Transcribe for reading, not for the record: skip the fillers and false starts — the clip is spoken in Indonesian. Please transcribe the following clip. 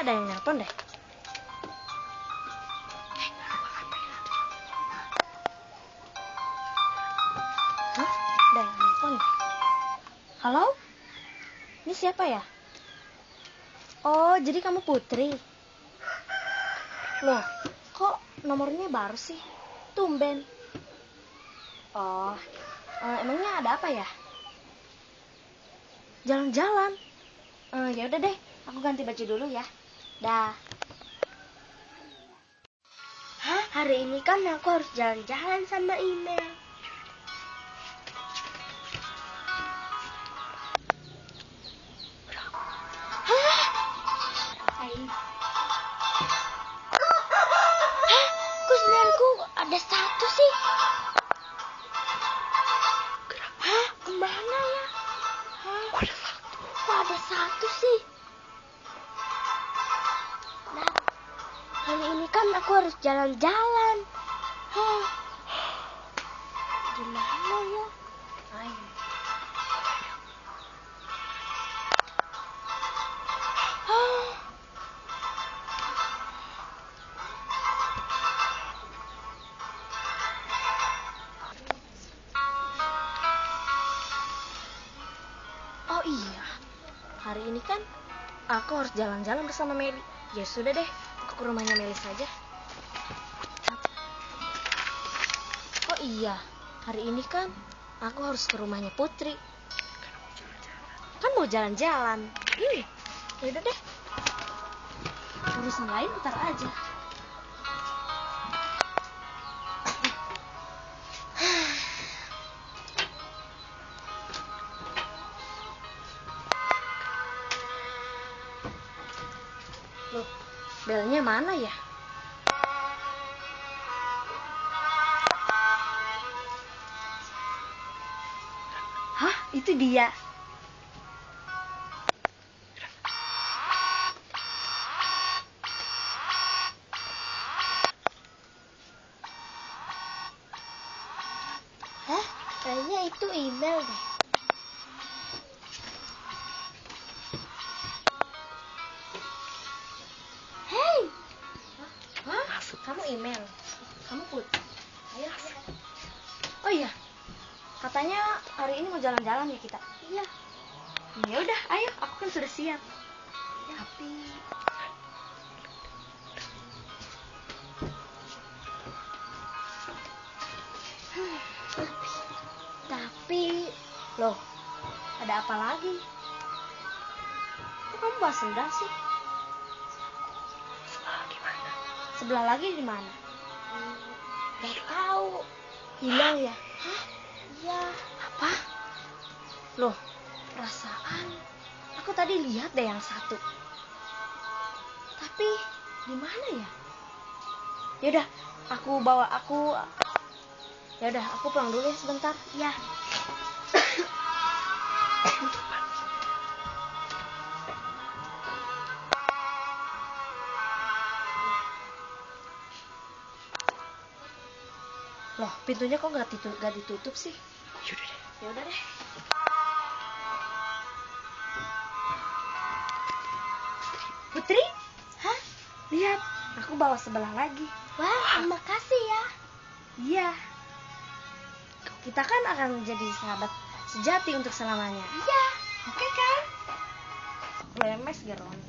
ada yang nelpon deh. Hah? Ada yang nelpon deh. Halo? Ini siapa ya? Oh, jadi kamu Putri? Loh, kok nomornya baru sih? Tumben. Oh, emangnya ada apa ya? Jalan-jalan. Ya udah deh, aku ganti baju dulu ya. Dah. Hah? Hari ini kan aku harus jalan-jalan sama email. Hah? Kok sinyalku ada satu sih? Hah? Kemana ya? Hah? Kok ada satu sih? Nah, hari ini kan aku harus jalan-jalan. Hah? Gimana ya? Ayo. Hah? Oh iya, hari ini kan aku harus jalan-jalan bersama Meli. Ya sudah deh, aku ke rumahnya Meli saja. Oh iya, hari ini kan aku harus ke rumahnya Putri. Kan mau jalan-jalan. Ya udah deh. Urusan lain ntar aja. Loh, belnya mana ya? Hah, itu dia. Hah? Kayaknya itu email deh. Hey! Hah? Kamu email? Kamu Putri? Ayo. Oh iya, katanya hari ini mau jalan-jalan ya kita. Iya. Ya udah, ayo, aku kan sudah siap. Tapi loh, ada apa lagi? Kok kamu bawa sendal sih? Gimana? Sebelah lagi di mana? Gak tahu. Hilang ya? Hah? Iya. Apa? Loh, perasaan aku tadi lihat deh yang satu. Tapi di mana ya? Yaudah, Yaudah, aku pulang dulu ya sebentar. Ya. Loh, pintunya kok gak ditutup sih? Yaudah deh. Yaudah deh. Putri? Hah? Lihat, aku bawa sebelah lagi. Wah, terima kasih ya. Iya. Kita kan akan jadi sahabat sejati untuk selamanya. Iya. Oke kan? Lemes geron.